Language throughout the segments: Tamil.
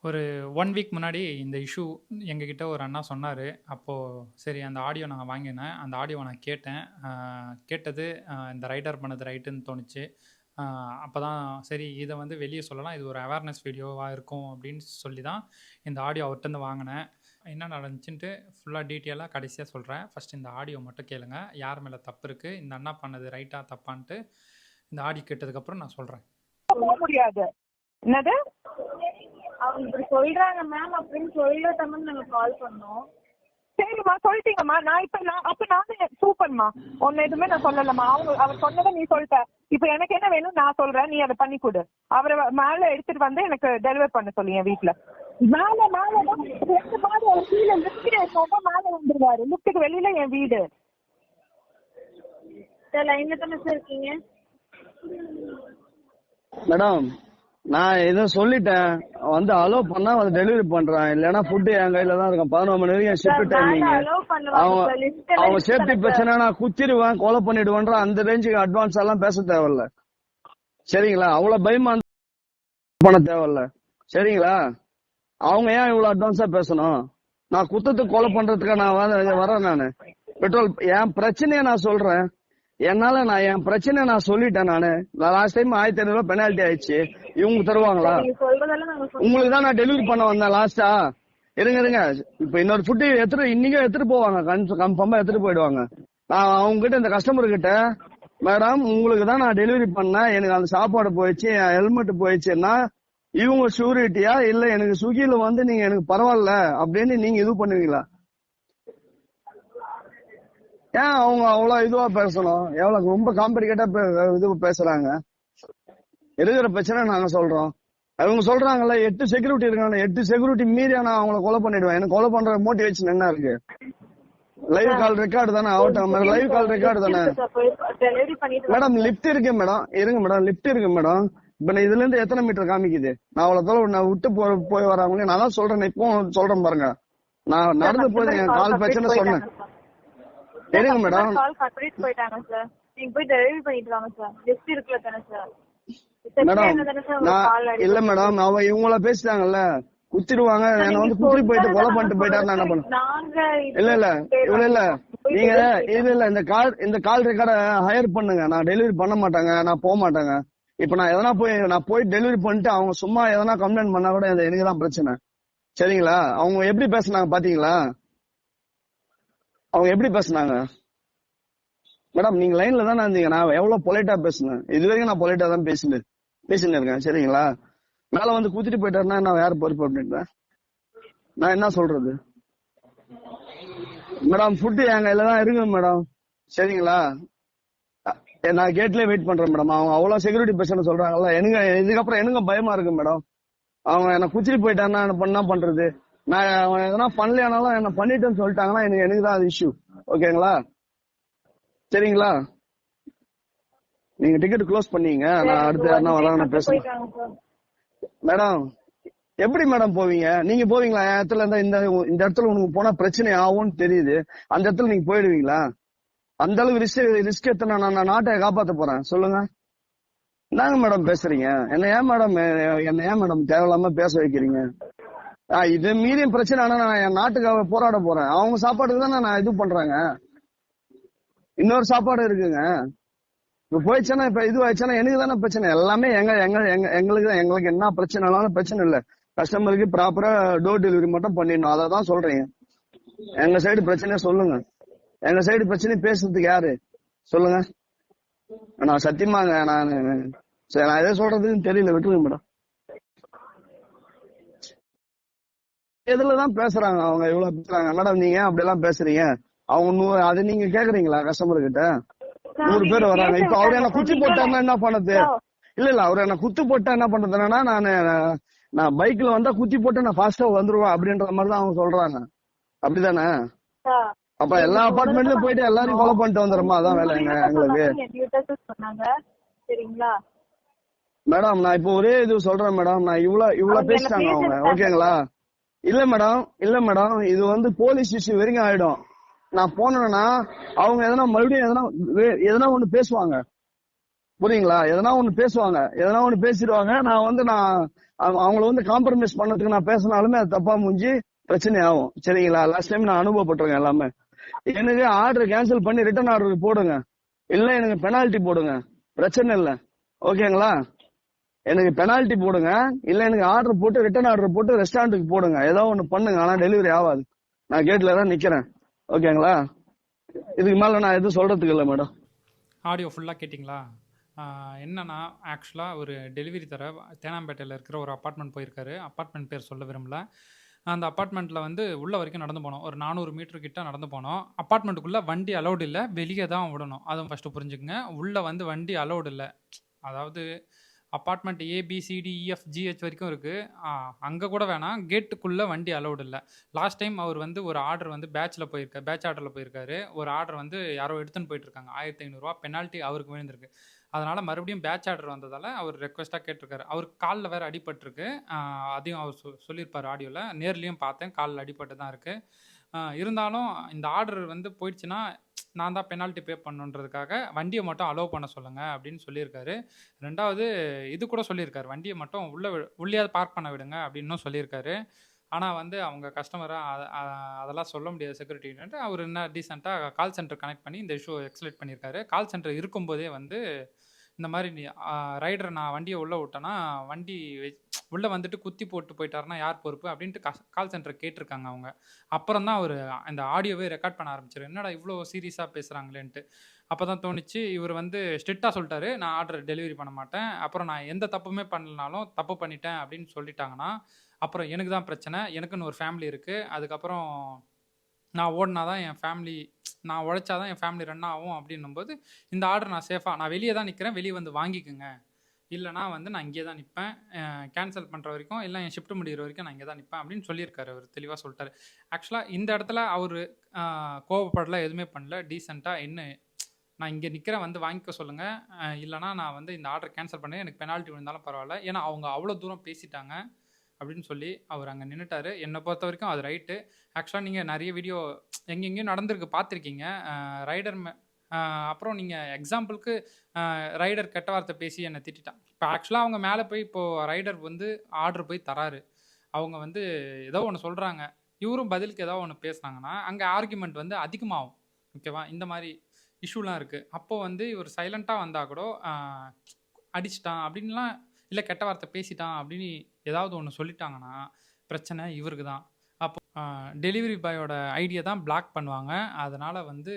ஒரு 1 வீக் முன்னாடி இந்த இஷ்யூ எங்ககிட்ட ஒரு அண்ணா சொன்னாரு. அப்போ சரி அந்த ஆடியோ நான் வாங்கினேன். அந்த ஆடியோவ நான் கேட்டேன். கேட்டது இந்த ரைட்டர் பண்ணது ரைட்டுன்னு தோணுச்சு. அப்பதான் சரி இத வந்து வெளிய சொல்லலாம். இது ஒரு அவேர்னஸ் வீடியோவா இருக்கும் அப்படின்னு சொல்லி தான் இந்த ஆடியோ அவர்ட்டருந்து வாங்குனேன். என்ன நடந்துச்சுன்ட்டு ஃபுல்லா டீட்டெயிலா கடைசியா சொல்றேன். ஃபர்ஸ்ட் இந்த ஆடியோ மட்டும் கேளுங்க. யார் மேல தப்பு இருக்கு? இந்த அண்ணா பண்ணது ரைட்டா? தப்பான்ட்டு இந்த ஆடியோ கேட்டதுக்கப்புறம் நான் சொல்றேன். போக முடியாது. என்னது? அவங்க இப்படி சொல்றாங்க மேம் அப்படின்னு சொல்லட்டோம்னு நாங்க கால் பண்ணோம். சரிம்மா, சொல்லிட்டீங்கம்மா. நானே சூப்பர்மா. ஒன்னு எதுவுமே நான் சொல்லலம்மா. அவர் சொன்னதை நீ சொல்லிட்ட. இப்ப எனக்கு என்ன வேணும் நான் சொல்றேன், நீ அதை பண்ணி கொடு. அவரை மேல எடுத்துட்டு வந்து எனக்கு டெலிவர் பண்ண சொல்லி என் வீட்டுல. மேல ரெண்டு மாடி அவர் கீழே லிப்ட் மேல வந்துருவாரு. லிப்டுக்கு வெளியில என் வீடு. சார் லைன்ல தானே சார் இருக்கீங்க? மேடம் நான் எதுவும் சொல்லிட்டேன், வந்து அலோ பண்ணா வந்து டெலிவரி பண்றேன், இல்லன்னா ஃபுட் என் கையில தான் இருக்கும். 11 மணி வரைக்கும் ஷிஃப்ட் டைமிங். அவங்க சேஃப்டி பிரச்சனை, நான் குத்திடுவேன், கொலை பண்ணிடுவேன்ற அந்த ரேஞ்சுக்கு அட்வான்ஸ் எல்லாம் பேச தேவையில்ல. சரிங்களா? அவ்வளவு பயமா பண்ண தேவையில்ல. சரிங்களா? அவங்க ஏன் இவ்வளவு அட்வான்ஸா பேசணும்? நான் குத்தத்துக்கு கொலை பண்றதுக்கு நான் வரேன். நானு பெட்ரோல் என் பிரச்சனைய நான் சொல்றேன். நான் என் பிரச்சனை நான் சொல்லிட்டேன். நானு லாஸ்ட் டைம் 1500 ரூபாய் பெனால்டி ஆயிடுச்சு. இவங்க தருவாங்களா? உங்களுக்கு தான் நான் டெலிவரி பண்ண வந்தேன் லாஸ்டா. இருங்க இப்ப இன்னொரு ஃபுட்டு இன்னைக்கும் எடுத்துட்டு போவாங்க, கன்ஃபார்மா எடுத்துட்டு போயிடுவாங்க. நான் அவங்க கிட்ட இந்த கஸ்டமர் கிட்ட, மேடம் உங்களுக்கு தான் நான் டெலிவரி பண்ணேன், எனக்கு அந்த சாப்பாடு போயிடுச்சு, என் ஹெல்மெட் போயிடுச்சுன்னா இவங்க ஷூரிட்டியா இல்ல எனக்கு ஸ்விக்கில வந்து நீங்க எனக்கு பரவாயில்ல அப்படின்னு நீங்க இது பண்ணுவீங்களா? ஏன் அவங்க அவ்வளவு இதுவா பேசணும்? எவ்வளவு ரொம்ப காம்ப்ளிகேட்டா இது பேசுறாங்க. இருக்கிற பிரச்சனை நாங்க சொல்றோம். அவங்க சொல்றாங்கல்ல 8 செக்யூரிட்டி இருக்காங்க, 8 செக்யூரிட்டி மீறி நான் அவங்கள கொலை பண்ணிடுவேன். எனக்கு கொலை பண்ற மோட்டிவேஷன் என்ன இருக்கு? லைவ் கால் ரெக்கார்டு தானே ஆகட்டும். லைவ் கால் ரெக்கார்டு தானே மேடம். லிப்ட் இருக்கு மேடம். இருங்க மேடம், லிப்ட் இருக்கு மேடம். இப்ப நான் இதுல இருந்து எத்தனை மீட்டர் காமிக்குது? நான் அவ்வளவு தூரம் நான் விட்டு போய் வராங்களே. நான் தான் சொல்றேன், இப்போ சொல்றேன் பாருங்க. நான் நடந்து போய் என் கால் பிரச்சனை சொன்னேன். சரிங்க மேடம். கால் கம்ப்ளீட் போயிட்டாங்க சார். நீங்க போய் டெலிவரி பண்ணிட்டு வாங்க சார். லிஸ்ட் இருக்குல தானே சார்? மேடம் இல்ல மேடம், அவ இவங்கள பேசிட்டாங்கல்ல, குத்திடுவாங்க, என்ன வந்து குத்தி போயிட்டு கொலை பண்ணிட்டு போயிட்டாரு. நான் என்ன பண்ணுவேன்? இல்ல நீங்க இந்த கால் ரெக்கார்ட ஹையர் பண்ணுங்க. நான் டெலிவரி பண்ண மாட்டாங்க, நான் போக மாட்டாங்க. இப்ப நான் எதனா போய் டெலிவரி பண்ணிட்டு அவங்க சும்மா எதனா கம்ப்ளைண்ட் பண்ணா கூட எனக்கு தான் பிரச்சனை. சரிங்களா? அவங்க எப்படி பேசுனாங்க பாத்தீங்களா? அவங்க எப்படி பேசுனாங்க? மேடம் நீங்க லைன்ல தானே இருந்தீங்க. நான் எவ்வளவு பொலைட்டா பேசுனேன்? இது வரைக்கும் நான் பொலைட்டா தான் பேசின்னு இருக்கேன். சரிங்களா? மேல வந்து குத்திட்டு போயிட்டாருன்னா நான் யார் பொறுப்பு அப்படின்றேன்? நான் என்ன சொல்றது? மேடம் ஃபுட்டு என் கையில தான் இருக்கு மேடம். சரிங்களா? நான் கேட்லயே வெயிட் பண்றேன் மேடம். அவங்க அவ்வளவு செக்யூரிட்டி பிரச்சனை சொல்றாங்கல்ல, எனக்கு இதுக்கப்புறம் எனக்கு பயமா இருக்கு மேடம். அவங்க என்ன குத்திட்டு போயிட்டாருன்னா என்ன பண்றது? நான் அவன் எதனா பண்ணலையானாலும் என்ன பண்ணிட்டேன்னு சொல்லிட்டாங்கன்னா எனக்கு தான் அது இஷ்யூ. ஓகேங்களா? சரிங்களா? நீங்க டிக்கெட் க்ளோஸ் பண்ணீங்க, நான் அடுத்து யாருன்னா வராங்கன்னு பேசுறேன். மேடம் எப்படி மேடம் போவீங்க? நீங்க போவீங்களா? என் இடத்துல இருந்தா இந்த இடத்துல உனக்கு போனா பிரச்சனை ஆகும்னு தெரியுது, அந்த இடத்துல நீங்க போயிடுவீங்களா? அந்த அளவுக்கு ரிஸ்க் எடுத்து நான் நாட்டை காப்பாத்த போறேன். சொல்லுங்க. என்னங்க மேடம் பேசுறீங்க? என்ன ஏன் மேடம் தேவையில்லாம பேச வைக்கிறீங்க? இது மீறியும் பிரச்சனை. ஆனா நான் என் நாட்டுக்காக போராட போறேன். அவங்க சாப்பாடுக்கு தான் நான் இது பண்றாங்க. இன்னொரு சாப்பாடு இருக்குங்க. இப்ப போயிடுச்சுன்னா இப்ப இது ஆயிடுச்சுன்னா எனக்கு தானே பிரச்சனை. எல்லாமே எங்களுக்கு என்ன பிரச்சனைனாலும் பிரச்சனை இல்ல. கஸ்டமருக்கு ப்ராப்பரா டோர் டெலிவரி மட்டும் பண்ணிடணும். அதான் சொல்றீங்க. எங்க சைடு பிரச்சனைய சொல்லுங்க. எங்க சைடு பிரச்சனை பேசுறதுக்கு யாரு சொல்லுங்க? நான் சத்தியமாங்க நான் எதை சொல்றதுன்னு தெரியல. விட்டுருங்க மேடம். எதுலதான் பேசுறாங்க அவங்க? இவ்வளவு பேசுறாங்க மேடம். நீங்க அப்படி எல்லாம் பேசுறீங்க. அவங்க அது நீங்க கேக்குறீங்களா கஸ்டமர் கிட்ட? 100 பேர் வராங்க. இப்ப அவரு என்ன குத்தி போட்டாருன்னா என்ன பண்ணது? இல்ல அவரு என்ன குத்து போட்டா என்ன பண்றதுன்னா, நான் பைக்ல வந்தா குத்தி போட்டு நான் ஃபாஸ்டா வந்துருவேன் அப்படின்ற மாதிரி தான் அவங்க சொல்றாங்க. அப்படிதானே? அப்ப எல்லா அபார்ட்மெண்ட்லயும் போயிட்டு எல்லாரும் ஃபாலோ பண்ணிட்டு வந்துடுமா? அதான் வேலை எங்களுக்கு. மேடம் நான் இப்போ ஒரே இது சொல்றேன் மேடம். நான் இவ்வளவு பேசிட்டாங்க அவங்க. ஓகேங்களா? இல்ல மேடம் இது வந்து போலீஸ் இஷ்யூ வரைக்கும் ஆயிடும். நான் போனேன்னா அவங்க எதனா மறுபடியும் எதனா ஒண்ணு பேசுவாங்க. புரியுங்களா? எதனா ஒண்ணு பேசுவாங்க, எதனா ஒண்ணு பேசிடுவாங்க. நான் அவங்கள வந்து காம்ப்ரமைஸ் பண்ணதுக்கு நான் பேசினாலுமே அது தப்பா முடிஞ்சு பிரச்சனை ஆகும். சரிங்களா? லாஸ்ட் டைம் நான் அனுபவப்பட்டிருக்கேன் எல்லாமே. எனக்கு ஆர்டர் கேன்சல் பண்ணி ரிட்டர்ன் ஆர்டர் போடுங்க, இல்ல எனக்கு பெனால்டி போடுங்க, பிரச்சனை இல்ல. ஓகேங்களா? எனக்கு பெனால்டி போடுங்க, இல்ல எனக்கு ஆர்டர் போட்டு ரிட்டர்ன் ஆர்டர் போட்டு ரெஸ்டாரண்ட்டுக்கு போடுங்க, ஏதோ ஒண்ணு பண்ணுங்க. ஆனா டெலிவரி ஆகாது. நான் கேட்ல தான் நிக்கிறேன். ஓகேங்களா? இதுக்கு மேல நான் எதுவும் சொல்றதுக்கு இல்லை மேடம். ஆடியோ ஃபுல்லாக கேட்டிங்களா? என்னன்னா ஆக்சுவலாக ஒரு டெலிவரி தர தேனாம்பேட்டையில் இருக்கிற ஒரு அப்பார்ட்மெண்ட் போயிருக்காரு. அப்பார்ட்மெண்ட் பேர் சொல்ல விரும்பல. அந்த அப்பார்ட்மெண்ட்டில் வந்து உள்ள வரைக்கும் நடந்து போனோம். ஒரு 400 மீட்டர் கிட்ட நடந்து போனோம். அப்பார்ட்மெண்ட்டுக்குள்ளே வண்டி அலௌடு இல்லை, வெளியே தான் விடணும். அதுவும் ஃபஸ்ட்டு புரிஞ்சுக்குங்க. உள்ளே வந்து வண்டி அலௌடு இல்லை. அதாவது அப்பார்ட்மெண்ட் ABCDEFGH வரைக்கும் இருக்குது. அங்கே கூட வேணாம், கேட்டுக்குள்ளே வண்டி அலௌடு இல்லை. லாஸ்ட் டைம் அவர் வந்து ஒரு ஆர்டர் வந்து பேட்ச் ஆர்டரில் போயிருக்காரு. ஒரு ஆர்டர் வந்து யாரோ எடுத்துன்னு போயிட்டுருக்காங்க. 1500 பெனால்ட்டி அவருக்கு விழுந்திருக்கு. அதனால் மறுபடியும் பேட்ச் ஆர்டர் வந்ததால் அவர் ரெக்வஸ்ட்டாக கேட்டிருக்காரு. அவருக்கு காலில் வேறு அடிபட்டிருக்கு. அதையும் அவர் சொல்லியிருப்பார் ஆடியோவில். நேர்லேயும் பார்த்தேன், காலில் அடிபட்டு தான் இருக்குது. இருந்தாலும் இந்த ஆர்டர் வந்து போயிடுச்சுன்னா நான் தான் பெனால்ட்டி பே பண்ணுன்றதுக்காக வண்டியை மட்டும் அலோவ் பண்ண சொல்லுங்கள் அப்படின்னு சொல்லியிருக்காரு. ரெண்டாவது இது கூட சொல்லியிருக்காரு, வண்டியை மட்டும் உள்ளே பார்க் பண்ண விடுங்க அப்படின்னும் சொல்லியிருக்காரு. ஆனால் வந்து அவங்க கஸ்டமராக அதெல்லாம் சொல்ல முடியாது செக்யூரிட்டின்ட்டு அவர் என்ன டீசெண்டாக கால் சென்டர் கனெக்ட் பண்ணி இந்த இஷ்யூ எக்ஸ்பிளைன் பண்ணியிருக்காரு. கால் சென்டர் இருக்கும்போதே வந்து இந்த மாதிரி ரைடர் நான் வண்டியை உள்ளே விட்டேன்னா வண்டி உள்ளே வந்துட்டு குத்தி போட்டு போயிட்டாருன்னா யார் பொறுப்பு அப்படின்ட்டு கால் சென்டர் கேட்டிருக்காங்க அவங்க. அப்புறம் தான் அவர் அந்த ஆடியோவே ரெக்கார்ட் பண்ண ஆரம்பிச்சார். என்னடா இவ்வளோ சீரியஸாக பேசுகிறாங்களேன்ட்டு. அப்போ தான் தோணுச்சு, இவர் வந்து ஸ்ட்ரிக்டாக சொல்லிட்டாரு, நான் ஆர்டர் டெலிவரி பண்ண மாட்டேன், அப்புறம் நான் எந்த தப்புமே பண்ணலனாலும் தப்பு பண்ணிட்டேன் அப்படின்னு சொல்லிட்டாங்கன்னா அப்புறம் எனக்கு தான் பிரச்சனை. எனக்குன்னு ஒரு ஃபேமிலி இருக்குது. அதுக்கப்புறம் நான் ஓடினா தான் என் ஃபேமிலி, நான் உழைச்சா தான் என் ஃபேமிலி ரன் ஆகும் அப்படின்னும்போது இந்த ஆர்டர் நான் சேஃபாக நான் வெளியே தான் நிற்கிறேன், வெளியே வந்து வாங்கிக்கோங்க, இல்லைனா வந்து நான் இங்கே தான் நிற்பேன், கேன்சல் பண்ணுற வரைக்கும் இல்லை என் ஷிஃப்ட் முடிகிற வரைக்கும் நான் இங்கே தான் நிற்பேன் அப்படின்னு சொல்லியிருக்காரு. அவர் தெளிவாக சொல்லிட்டாரு. ஆக்சுவலாக இந்த இடத்துல அவர் கோவப்படல, எதுவுமே பண்ணல, டீசெண்டாக என்ன நான் இங்கே நிற்கிறேன் வந்து வாங்கிக்க சொல்லுங்கள், இல்லைனா நான் வந்து இந்த ஆர்டர் கேன்சல் பண்ணேன், எனக்கு பெனால்ட்டி விழுந்தாலும் பரவாயில்ல, ஏன்னா அவங்க அவ்வளோ தூரம் பேசிட்டாங்க அப்படின்னு சொல்லி அவர் அங்கே நின்றுட்டார். என்னை பொறுத்த வரைக்கும் அது ரைட்டு. ஆக்சுவலாக நீங்கள் நிறைய வீடியோ எங்கெங்கேயும் நடந்திருக்கு பார்த்துருக்கீங்க. ரைடர் அப்புறம் நீங்கள் எக்ஸாம்பிளுக்கு ரைடர் கெட்ட வார்த்தை பேசி என்னை திட்டான். இப்போ ஆக்சுவலாக அவங்க மேலே போய் இப்போது ரைடர் வந்து ஆர்டர் போய் தராரு, அவங்க வந்து ஏதோ ஒன்று சொல்கிறாங்க, இவரும் பதிலுக்கு ஏதோ ஒன்று பேசுனாங்கன்னா அங்கே ஆர்குமெண்ட் வந்து அதிகமாகும். ஓகேவா? இந்த மாதிரி இஷ்யூலாம் இருக்குது. அப்போது வந்து இவர் சைலண்ட்டாக வந்தால் கூட அடிச்சிட்டான் அப்படின்லாம் இல்லை கெட்ட வார்த்தை பேசிட்டான் அப்படின்னு ஏதாவது ஒன்று சொல்லிட்டாங்கன்னா பிரச்சனை இவருக்கு தான். அப்போ டெலிவரி பாயோட ஐடியா தான் பிளாக் பண்ணுவாங்க. அதனால் வந்து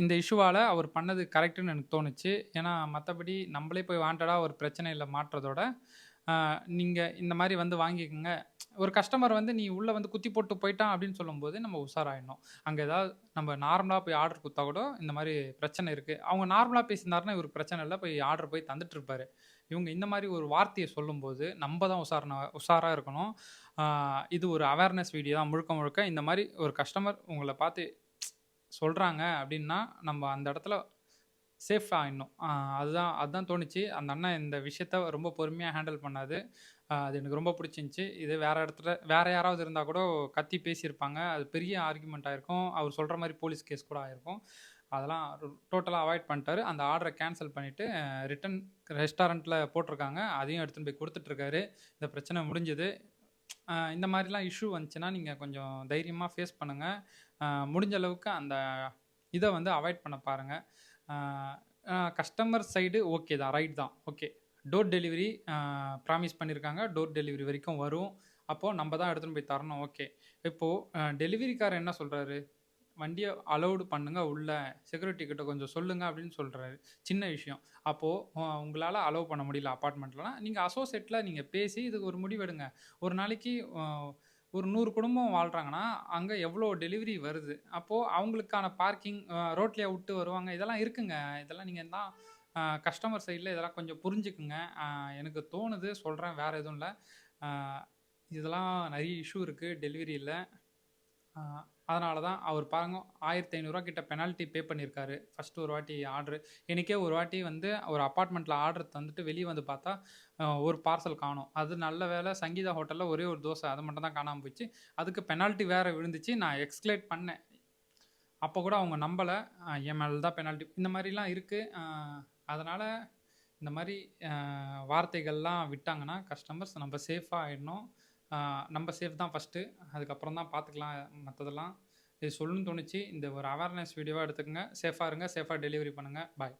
இந்த இஷ்யூவால் அவர் பண்ணது கரெக்டுன்னு எனக்கு தோணுச்சு. ஏன்னா மற்றபடி நம்மளே போய் வாண்டடாக ஒரு பிரச்சனையில் மாட்டுறதோட நீங்கள் இந்த மாதிரி வந்து வாங்கிக்கோங்க. ஒரு கஸ்டமர் வந்து நீ உள்ளே வந்து குத்தி போட்டு போயிட்டான் அப்படின்னு சொல்லும்போது நம்ம உஷாராயிடணும். அங்கே ஏதாவது நம்ம நார்மலாக போய் ஆர்டர் கொடுத்தா கூட இந்த மாதிரி பிரச்சனை இருக்குது, அவங்க நார்மலாக பேசியிருந்தாருன்னா இவருக்கு பிரச்சனை இல்லை, போய் ஆர்டர் போய் தந்துட்டு இருப்பாரு. இவங்க இந்த மாதிரி ஒரு வார்த்தையை சொல்லும்போது நம்ம தான் உஷாராக இருக்கணும். இது ஒரு அவேர்னஸ் வீடியோ தான் முழுக்க முழுக்க. இந்த மாதிரி ஒரு கஸ்டமர் உங்களை பார்த்து சொல்கிறாங்க அப்படின்னா நம்ம அந்த இடத்துல சேஃப் ஆகிடணும். அதுதான் தோணுச்சு. அந்த அண்ணன் இந்த விஷயத்த ரொம்ப பொறுமையாக ஹேண்டில் பண்ணாது. அது எனக்கு ரொம்ப பிடிச்சிருந்துச்சி. இது வேறு யாராவது இருந்தால் கூட கத்தி பேசியிருப்பாங்க, அது பெரிய ஆர்குமெண்ட் ஆகிருக்கும், அவர் சொல்கிற மாதிரி போலீஸ் கேஸ் கூட ஆகிருக்கும். அதெல்லாம் டோட்டலாக அவாய்ட் பண்ணிட்டாரு. அந்த ஆர்டரை கேன்சல் பண்ணிவிட்டு ரிட்டன் ரெஸ்டாரண்ட்டில் போட்டிருக்காங்க, அதையும் எடுத்துகிட்டு போய் கொடுத்துட்ருக்காரு. இந்த பிரச்சனை முடிஞ்சது. இந்த மாதிரிலாம் இஷ்யூ வந்துச்சுன்னா நீங்கள் கொஞ்சம் தைரியமாக ஃபேஸ் பண்ணுங்கள். முடிஞ்ச அளவுக்கு அந்த இதை வந்து அவாய்ட் பண்ண பாருங்கள். கஸ்டமர் சைடு ஓகே தான், ரைட் தான், ஓகே. டோர் டெலிவரி ப்ராமிஸ் பண்ணியிருக்காங்க, டோர் டெலிவரி வரைக்கும் வரும், அப்போது நம்ம தான் எடுத்துகிட்டு போய் தரணும், ஓகே. இப்போது டெலிவரிக்காரர் என்ன சொல்கிறாரு, வண்டியை அலௌடு பண்ணுங்கள், உள்ள செக்யூரிட்டி கிட்ட கொஞ்சம் சொல்லுங்கள் அப்படின்னு சொல்கிறாரு. சின்ன விஷயம். அப்போது உங்களால் அலோவ் பண்ண முடியல அப்பார்ட்மெண்ட்லாம், நீங்கள் அசோசியேட்டில் நீங்கள் பேசி இதுக்கு ஒரு முடிவெடுங்க. ஒரு நாளைக்கு ஒரு 100 குடும்பம் வாழ்கிறாங்கன்னா அங்கே எவ்வளோ டெலிவரி வருது, அப்போது அவங்களுக்கான பார்க்கிங் ரோட்லேயே விட்டு வருவாங்க, இதெல்லாம் இருக்குங்க. இதெல்லாம் நீங்கள் தான் கஸ்டமர் சைடில் இதெல்லாம் கொஞ்சம் புரிஞ்சுக்குங்க. எனக்கு தோணுது, சொல்கிறேன், வேறு எதுவும் இல்லை. இதெல்லாம் நிறைய இஷ்யூ இருக்குது டெலிவரியில். அதனால தான் அவர் பாருங்க 1500 கிட்ட பெனால்ட்டி பே பண்ணியிருக்காரு ஃபஸ்ட்டு ஒரு வாட்டி ஆர்டரு. எனக்கே ஒரு வாட்டி வந்து ஒரு அப்பார்ட்மெண்ட்டில் ஆர்டர் தந்துட்டு வெளியே வந்து பார்த்தா ஒரு பார்சல் காணும். அது நல்ல வேலை, சங்கீதா ஹோட்டலில் ஒரே ஒரு தோசை, அது மட்டும் தான் காணாமல் போச்சு. அதுக்கு பெனால்ட்டி வேறு விழுந்துச்சு. நான் எக்ஸ்கலேட் பண்ணேன், அப்போ கூட அவங்க நம்பலை, என் மேலே தான் பெனால்ட்டி. இந்த மாதிரிலாம் இருக்குது. அதனால் இந்த மாதிரி வார்த்தைகள்லாம் விட்டாங்கன்னா கஸ்டமர்ஸ் நம்ம சேஃபாக ஆகிடணும். நம்ம சேஃப் தான் ஃபஸ்ட்டு, அதுக்கப்புறம் தான் பார்த்துக்கலாம் மற்றதெல்லாம். இது சொல்லணும்னு தோணுச்சு. இந்த ஒரு அவேர்னஸ் வீடியோவாக எடுத்துக்கங்க. சேஃபாக இருங்க, சேஃபாக டெலிவரி பண்ணுங்கள். பாய்.